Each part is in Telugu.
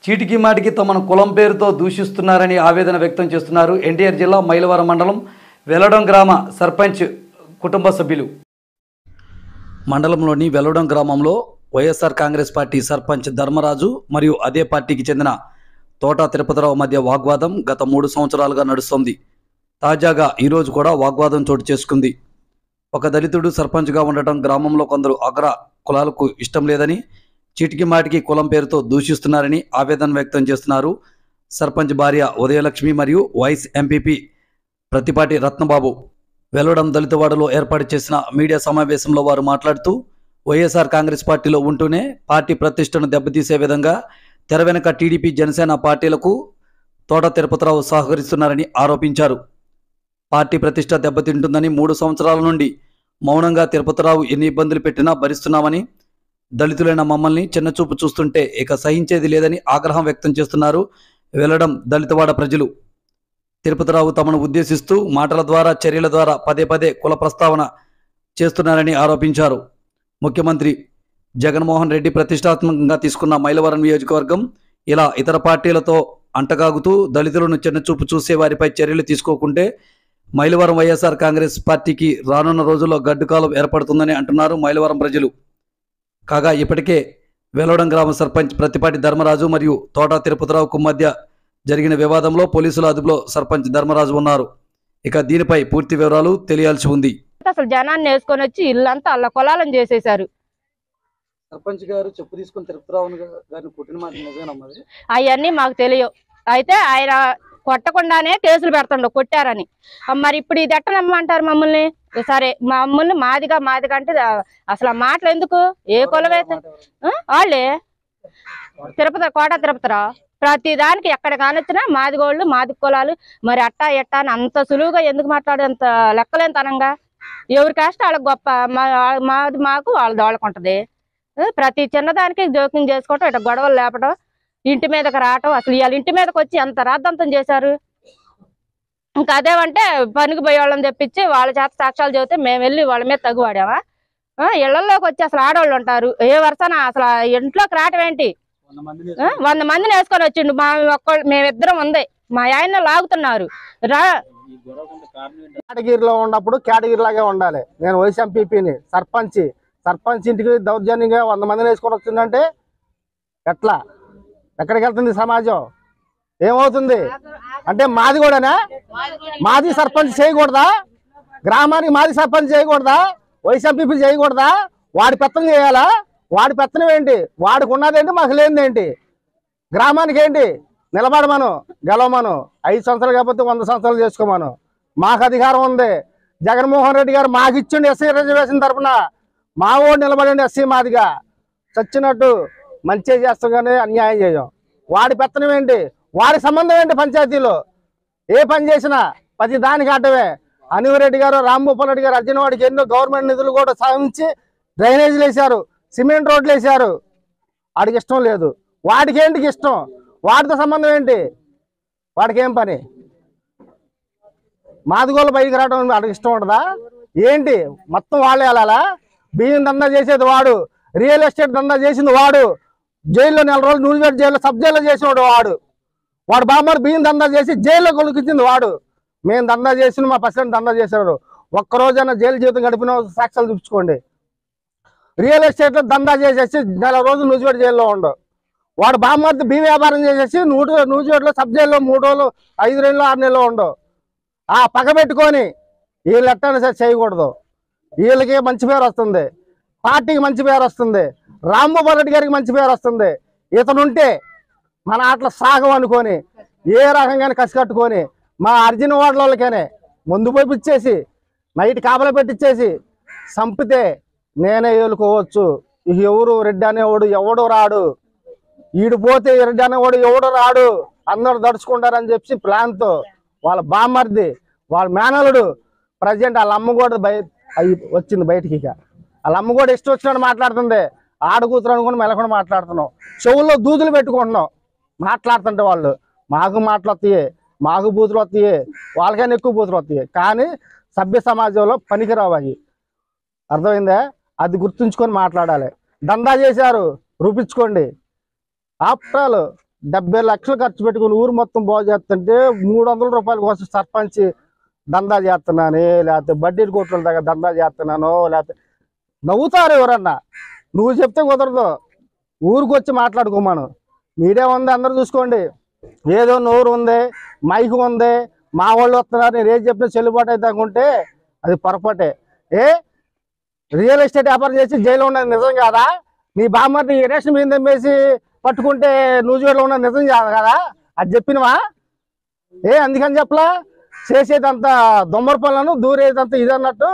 చీటికి మాటికి తమను కులం పేరుతో దూషిస్తున్నారని ఆవేదన వ్యక్తం చేస్తున్నారు ఎన్టీఆర్ జిల్లా మైలవరం మండలం వెల్లడం గ్రామ సర్పంచ్ కుటుంబ సభ్యులు. మండలంలోని వెల్లడం గ్రామంలో వైఎస్ఆర్ కాంగ్రెస్ పార్టీ సర్పంచ్ ధర్మరాజు మరియు అదే పార్టీకి చెందిన తోట తిరుపతిరావు మధ్య వాగ్వాదం గత 3 సంవత్సరాలుగా నడుస్తోంది. తాజాగా ఈరోజు కూడా వాగ్వాదం చోటు చేసుకుంది. ఒక దళితుడు సర్పంచ్గా ఉండటం గ్రామంలో కొందరు అగ్ర కులాలకు ఇష్టం లేదని, చీటికి మాటికి కులం పేరుతో దూషిస్తున్నారని ఆవేదన వ్యక్తం చేస్తున్నారు సర్పంచ్ భార్య ఉదయలక్ష్మి మరియు వైస్ ఎంపీపీ ప్రతిపాటి రత్నబాబు. వెల్లడం దళితవాడలో ఏర్పాటు చేసిన మీడియా సమావేశంలో వారు మాట్లాడుతూ, వైఎస్ఆర్ కాంగ్రెస్ పార్టీలో ఉంటూనే పార్టీ ప్రతిష్టను దెబ్బతీసే విధంగా తెర వెనుక టీడీపీ జనసేన పార్టీలకు తోట తిరుపతిరావు సహకరిస్తున్నారని ఆరోపించారు. పార్టీ ప్రతిష్ట దెబ్బతింటుందని 3 సంవత్సరాల నుండి మౌనంగా తిరుపతిరావు ఎన్ని ఇబ్బందులు పెట్టినా భరిస్తున్నామని, దళితులైన మమ్మల్ని చిన్నచూపు చూస్తుంటే ఇక సహించేది లేదని ఆగ్రహం వ్యక్తం చేస్తున్నారు వెల్లడం దళితవాడ ప్రజలు. తిరుపతిరావు తమను ఉద్దేశిస్తూ మాటల ద్వారా చర్యల ద్వారా పదే పదే కుల ప్రస్తావన చేస్తున్నారని ఆరోపించారు. ముఖ్యమంత్రి జగన్మోహన్ రెడ్డి ప్రతిష్టాత్మకంగా తీసుకున్న మైలవరం నియోజకవర్గం ఇలా ఇతర పార్టీలతో అంటగాగుతూ దళితులను చిన్నచూపు చూసే వారిపై చర్యలు తీసుకోకుంటే మైలవరం వైఎస్ఆర్ కాంగ్రెస్ పార్టీకి రానున్న రోజుల్లో గడ్డుకాలం ఏర్పడుతుందని అంటున్నారు మైలవరం ప్రజలు. కాగా ఇప్పటికే వెల్లడం గ్రామ సర్పంచ్ ప్రతిపాటి ధర్మరాజు మరియు తోట తిరుపతిరావుకు మధ్య జరిగిన వివాదంలో పోలీసుల అదుపులో సర్పంచ్ ధర్మరాజు ఉన్నారు. ఇక దీనిపై పూర్తి వివరాలు తెలియాల్సి ఉంది. అసలు జనాన్ని వేసుకొని వచ్చి ఇల్లంతా అల్ల కొలాలను చేసేశారు. సర్పంచ్ గారు చెప్పు తీసుకుని తిరుపతిరావు గారిని కొట్టిన మాట నిజమేనమ్మది? అవన్నీ మాకు తెలియవు. అయితే ఆయన కొట్టకుండానే కేసులు పెడుతుండవు కొట్టారని. మరి ఇప్పుడు ఇది ఎట్ట నమ్మంటారు మమ్మల్ని? సరే మమ్మల్ని మాదిగా అంటే అసలు ఆ మాటలు ఎందుకు? ఏ కులమైతే వాళ్ళే కోట తిరుపతిరావు ప్రతి దానికి ఎక్కడ కానొచ్చినా మాదిగోళ్ళు మాది కులాలు మరి అట్టా ఎట్టా అని అంత సులువుగా ఎందుకు మాట్లాడేంత లెక్కలేనితనంగా? ఎవరి కాస్ట్ వాళ్ళకి గొప్ప, మాది మాకు వాళ్ళది వాళ్ళకుంటది. ప్రతి చిన్నదానికి జోక్యం చేసుకోవటం, ఇట్లా గొడవలు లేపటం, ఇంటి మీదకి రావటం. అసలు ఇవాళ ఇంటి మీదకి వచ్చి ఎంత రాద్దంతం చేశారు. ఇంకా అదేమంటే పనికి పోయే వాళ్ళని తెప్పించి వాళ్ళ చేత సాక్ష్యాలు చెబితే మేము వెళ్ళి వాళ్ళ మీద తగువాడామా? ఇళ్లలోకి వచ్చి అసలు ఆడవాళ్ళు ఉంటారు ఏ వరుసన అసలు ఇంట్లోకి రావటం ఏంటి? 100 మందిని వేసుకొని వచ్చిండు. మేమిద్దరం ఉంది, మా ఆయన లాగుతున్నారు. కేటగిరీలో ఉన్నప్పుడు కేటగిరీ లాగే ఉండాలి. నేను వైస్ ఎంపీపీని, సర్పంచ్ ఇంటికి దౌర్జన్యంగా 100 మందిని వేసుకొని వచ్చిందంటే ఎట్లా? ఎక్కడికి వెళ్తుంది సమాజం? ఏమవుతుంది అంటే మాది కూడానా? మాది సర్పంచ్ చేయకూడదా? గ్రామానికి మాది సర్పంచ్ చేయకూడదా? వైస్ ఎంపీపీ చేయకూడదా? వాడి పెత్తనం చేయాలా? వాడి పెత్తనం ఏంటి? వాడికి ఉన్నదేంటి, మాకు లేనిదేంటి? గ్రామానికి ఏంటి? నిలబడమను, గెలవమను. 5 సంవత్సరాలు కాకపోతే 100 సంవత్సరాలు చేసుకోమను. మాకు అధికారం ఉంది. జగన్మోహన్ రెడ్డి గారు మాకు ఇచ్చిండి ఎస్సీ రిజర్వేషన్ తరఫున. మా ఓడి నిలబడండి ఎస్సీ మాదిగా. చచ్చినట్టు మంచి చేస్తాం కానీ అన్యాయం చేయం. వాడి పెత్తనం ఏంటి? వాడి సంబంధం ఏంటి? పంచాయతీలో ఏ పని చేసినా ప్రతి దానికి అడ్డమే. అనివరెడ్డి గారు, రాంభూపాల్ రెడ్డి గారు అర్జునవాడికి ఎన్నో గవర్నమెంట్ నిధులు కూడా సాధించి డ్రైనేజీలు వేశారు, సిమెంట్ రోడ్లు వేశారు. వాడికి ఇష్టం లేదు. వాడికి ఏంటికి ఇష్టం? వాడితో సంబంధం ఏంటి? వాడికి ఏం పని? మాదిగోళ్ళు బయటికి రావడం వాడికి ఇష్టం ఉండదా ఏంటి? మొత్తం వాళ్ళే వెళ్ళాలా? బియ్యం దందా చేసేది వాడు, రియల్ ఎస్టేట్ దందా చేసింది వాడు, జైల్లో 4 రోజులు నూజివేడ్ జైల్లో సబ్ జైల్లో చేసినాడు వాడు బామ్మరు బియ్యం దందా చేసి జైల్లో కొనుక్కించింది వాడు. మేము దందా చేసిన మా పర్సెంట్ దందా చేశారు. ఒక్కరోజైనా జైలు జీవితం గడిపిన సాక్ష్యాలు చూపించుకోండి. రియల్ ఎస్టేట్లో దందా చేసేసి 4 రోజులు నూజివేడ్ జైల్లో ఉండవు. వాడు బామ్మర్ది బియ్యం వ్యాపారం చేసేసి నూజివేడ్లో సబ్ జైల్లో 3 రోజులు 5 నెలలు 6 నెలలు ఉండవు. ఆ పగ పెట్టుకొని వీళ్ళు ఎట్టని సరే చేయకూడదు. వీళ్ళకి మంచి పేరు వస్తుంది, పార్టీకి మంచి పేరు వస్తుంది, రాంభూపాల్ రెడ్డి గారికి మంచి పేరు వస్తుంది. ఇతనుంటే మన ఆటలు సాగం అనుకొని ఏ రకంగానే కసి కట్టుకొని మా అర్జున వాడలకనే ముందు పోయిచ్చేసి నైట్ కాపలా పెట్టించేసి చంపితే నేనే ఏలుకోవచ్చు. ఎవరు రెడ్డి అనేవాడు ఎవడు రాడు, ఈడు పోతే రెడ్డి అనేవాడు ఎవడు రాడు, అందరూ దడుచుకుంటారని చెప్పి ప్లాన్తో వాళ్ళ బామ్మర్ది, వాళ్ళ మేనలుడు ప్రజెంట్ వాళ్ళ అమ్మ కూడా వచ్చింది బయటికి. ఇక వాళ్ళ అమ్మ కూడా ఇష్టం వచ్చినట్టు మాట్లాడుతుంది. ఆడ కూతురు అనుకుని మెలకుండా మాట్లాడుతున్నాం. చెవుల్లో దూదులు పెట్టుకుంటున్నాం. మాట్లాడుతుంటే వాళ్ళు మాకు మాటలు వస్తాయి, మాకు బూతులు వస్తాయి, వాళ్ళకైనా ఎక్కువ బూతులు వస్తాయి. కానీ సభ్య సమాజంలో పనికిరావు అవి. అర్థమైందా? అది గుర్తుంచుకొని మాట్లాడాలి. దందా చేశారు, రూపించుకోండి. ఆఫ్టర్ ఆల్ 70 లక్షలు ఖర్చు పెట్టుకుని ఊరు మొత్తం బాగు చేస్తుంటే 300 రూపాయల కోసం సర్పంచ్ దందా చేస్తున్నాను, లేకపోతే బడ్డీలు కోట్ల దగ్గర దందా చేస్తున్నాను, లేకపోతే నవ్వుతారు ఎవరన్నా. నువ్వు చెప్తే కుదరదు, ఊరికి వచ్చి మాట్లాడుకోమాను. మీడియా ఉంది, అందరూ చూసుకోండి. ఏదో నోరు ఉంది, మైక్ ఉంది, మా వాళ్ళు వస్తున్నారు, నేను ఏం చెప్పినా చెల్లుబాటు అయితే అనుకుంటే అది పొరపాటే. రియల్ ఎస్టేట్ వ్యాపారం చేసి జైల్లో ఉన్నది నిజం కాదా? నీ బామ్మని రేషన్ మీద తెమ్మేసి పట్టుకుంటే నూజివేడ్లో ఉన్నది నిజం కాదు కదా? అది చెప్పినవా? అందుకని చెప్పలా చేసేదంతా దొమ్మర పనులను దూరేదంతా ఇదన్నట్టు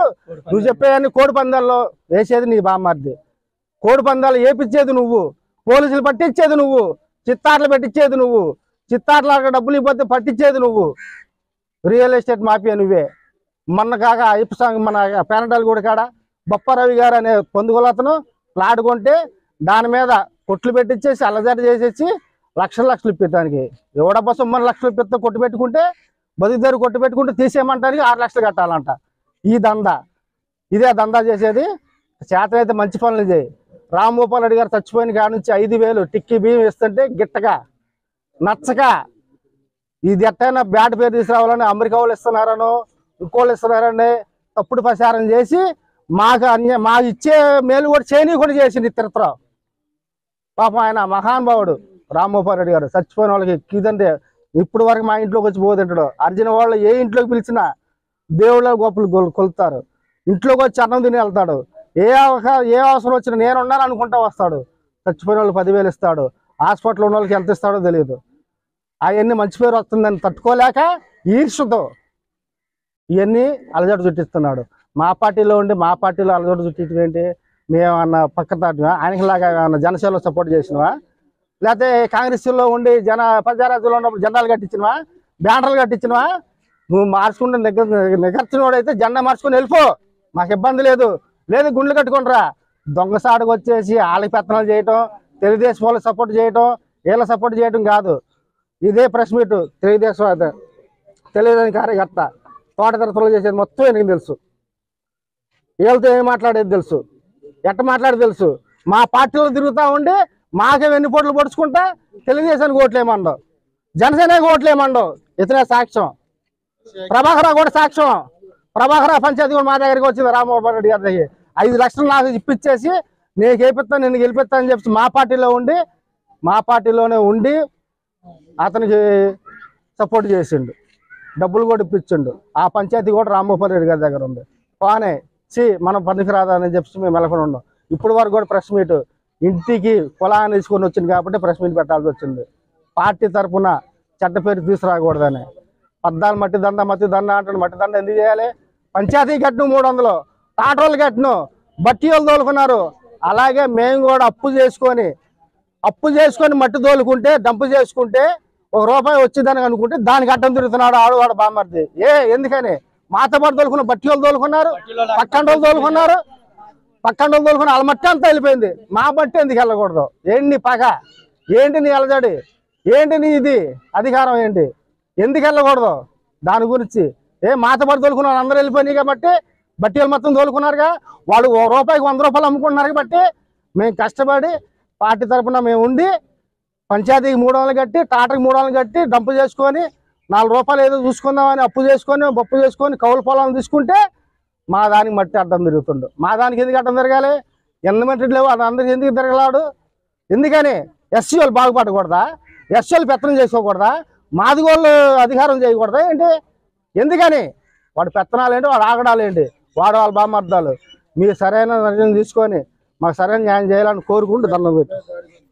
నువ్వు చెప్పేవన్నీ కోడి పందాల్లో వేసేది నీ బామ్మర్ది. కోడి పందాలు వేపించేది నువ్వు, పోలీసులు పట్టించేది నువ్వు, చిత్తాట్లు పెట్టించేది నువ్వు, చిత్తాట్ల డబ్బులు ఇవ్వద్దు పట్టించేది నువ్వు. రియల్ ఎస్టేట్ మాఫియా నువ్వే. మొన్న కాక అయ్యప్ప సాంగ్ మన పేనటాలు కూడా కాడ బొప్పారవి గారు అనే పొందుగోలతను ప్లాట్ కొంటే దాని మీద కొట్లు పెట్టించేసి అల్లజారి చేసేసి లక్షలు ఇప్పించడానికి ఎవడబ్బా సొమ్మని లక్షలు ఇప్పిస్తా కొట్టు పెట్టుకుంటే బతుకుదారు కొట్టు పెట్టుకుంటే తీసేయమంటానికి 6 లక్షలు కట్టాలంట. ఈ దందా, ఇదే దందా చేసేది. చేతనైతే మంచి పనులు చేయి. రామ్మోపాల్ రెడ్డి గారు చచ్చిపోయిన కాడ నుంచి 5,000 టిక్కీ బియ్యం ఇస్తుంటే గిట్టగా నచ్చక ఇది ఎట్టైనా బ్యాట్ పేరు తీసుకురావాలని అమెరికా వాళ్ళు ఇస్తున్నారనో ఇంకోళ్ళు ఇస్తున్నారని తప్పుడు ప్రచారం చేసి మాకు ఇచ్చే మేలు కూడా చేయని కూడా చేసింది తిరుపతిరావు. పాపం ఆయన మహానుభావుడు రామ్మోపాల్ రెడ్డి గారు. చచ్చిపోయిన వాళ్ళకి ఇదంటే ఇప్పుడు వరకు మా ఇంట్లోకి వచ్చి పోతుంటాడు. అర్జున వాళ్ళు ఏ ఇంట్లోకి పిలిచినా దేవుళ్ళ గొప్పలు కొలుతారు. ఇంట్లోకి వచ్చి అన్నం తిని వెళ్తాడు. ఏ అవసరం వచ్చినా నేనున్నాను అనుకుంటా వస్తాడు. చచ్చిపోయిన వాళ్ళు 10,000 ఇస్తాడు. హాస్పిటల్ ఉన్న వాళ్ళకి ఎంత ఇస్తాడో తెలియదు. అవన్నీ మంచి పేరు వస్తుందని తట్టుకోలేక ఈర్ష్యతో ఇవన్నీ అలజడి చుట్టిస్తున్నాడు. మా పార్టీలో ఉండి మా పార్టీలో అలజడి చుట్టించడం ఏంటి? మేమన్నా పక్క తాటివా? ఆయనకిలాగా జనసేనలో సపోర్ట్ చేసినవా? లేకపోతే కాంగ్రెస్లో ఉండి పంచాయతీలో ఉన్నప్పుడు జెండాలు కట్టించినవా? బ్యానర్లు కట్టించినవా? నువ్వు మార్చుకుంటే నిగర్చిన వాడైతే జెండా మార్చుకుని వెళ్ళిపో, మాకు ఇబ్బంది లేదు. గుండ్లు కట్టుకుంటారా? దొంగసాడుకు వచ్చేసి వాళ్ళకి పెత్తనాలు చేయటం, తెలుగుదేశం వాళ్ళకి సపోర్ట్ చేయటం, వీళ్ళ సపోర్ట్ చేయటం కాదు. ఇదే ప్రెస్ మీట్ తెలుగుదేశం కార్యకర్త తోట తరతలు చేసేది మొత్తం எனக்கு తెలుసు. వీళ్ళతో ఏం మాట్లాడేది తెలుసు, ఎట్ట మాట్లాడేది తెలుసు. మా పార్టీలో తిరుగుతూ ఉండి మాకే వెన్ను పోట్లు పొడుచుకుంటా తెలుగుదేశానికి ఓట్లేమండవు, జనసేనకి ఓట్లేమండవు. ఇతనే సాక్ష్యం. ప్రభాకర్ కూడా సాక్ష్యం. ప్రభాకర్ పంచాయతీ కూడా మా దగ్గరికి వచ్చింది రామ్మోహన్ రెడ్డి గారి దగ్గర 5 లక్షలు నాకు ఇప్పించేసి నేను గెలిపిస్తాను నిన్ను గెలిపిస్తాను అని చెప్పి మా పార్టీలోనే ఉండి అతనికి సపోర్ట్ చేసిండు, డబ్బులు కూడా ఇప్పించిండు. ఆ పంచాయతీ కూడా రామ్మోహన్ రెడ్డి గారి దగ్గర ఉంది. బాగానే మనం పనికిరాదా అని చెప్పి మేము వెళ్ళకుండా ఉన్నాం. ఇప్పుడు వరకు కూడా ప్రెస్ మీట్ ఇంటికి పొలాన్ని తీసుకొని వచ్చింది కాబట్టి ప్రెస్ మీట్ పెట్టాల్సి వచ్చింది. పార్టీ తరఫున చెడ్డ పేరు తీసుకురాకూడదని. పద్దాలు మట్టి దండ అంటాడు. మట్టి దండ ఎందుకు చేయాలి? పంచాయతీ కట్టును 300, టాటోలు కట్టును, బట్టి వాళ్ళు తోలుకున్నారు. అలాగే మేము కూడా అప్పు చేసుకొని మట్టి తోలుకుంటే డంపు చేసుకుంటే ₹1 వచ్చిందని అనుకుంటే దానికి అడ్డం తిరుగుతున్నాడు ఆడువాడు బామ్మర్ది. ఎందుకని? మాతో పాటు తోలుకున్న బట్టి వాళ్ళు తోలుకున్నారు, పక్కన వాళ్ళు తోలుకున్నారు వాళ్ళ మట్టి అంతా వెళ్ళిపోయింది. మా బట్టి ఎందుకు వెళ్ళకూడదు? ఏంటి నీ పగ? ఏంటి నీ అలజడి? ఏంటి నీ ఇది అధికారం? ఏంటి ఎందుకు వెళ్ళకూడదు? దాని గురించి మాతో పాటు తోలుకున్నారు అందరూ వెళ్ళిపోయినాయి కాబట్టి బట్టి వాళ్ళు మొత్తం తోలుకున్నారుగా. వాళ్ళు ₹1కి ₹100 అమ్ముకుంటున్నారు కాబట్టి మేము కష్టపడి పార్టీ తరఫున మేము ఉండి పంచాయతీకి 300 కట్టి, టాటర్కి 300 కట్టి డంపు చేసుకొని ₹4 ఏదో చూసుకుందామని అప్పు చేసుకొని బొప్పు చేసుకొని కౌలు పొలాలను తీసుకుంటే మా దానికి మట్టి అడ్డం తిరుగుతుండు. మా దానికి ఎందుకు అడ్డం తిరగాలి? ఎన్నమెంట్ లేవు, అది అందరికి ఎందుకు తిరగలాడు? ఎందుకని? ఎస్సీ వాళ్ళు బాగుపడకూడదా? ఎస్సీ వాళ్ళు పెత్తనం చేసుకోకూడదా? మాదిగోళ్ళు అధికారం చేయకూడదా ఏంటి? ఎందుకని? వాడు పెత్తనాలు ఏంటి, వాడు ఆగడాలు ఏంటి, వాళ్ళ బామర్థాలు. మీరు సరైన నిర్ణయం తీసుకొని మాకు సరైన న్యాయం చేయాలని కోరుకుంటూ దండం పెట్టి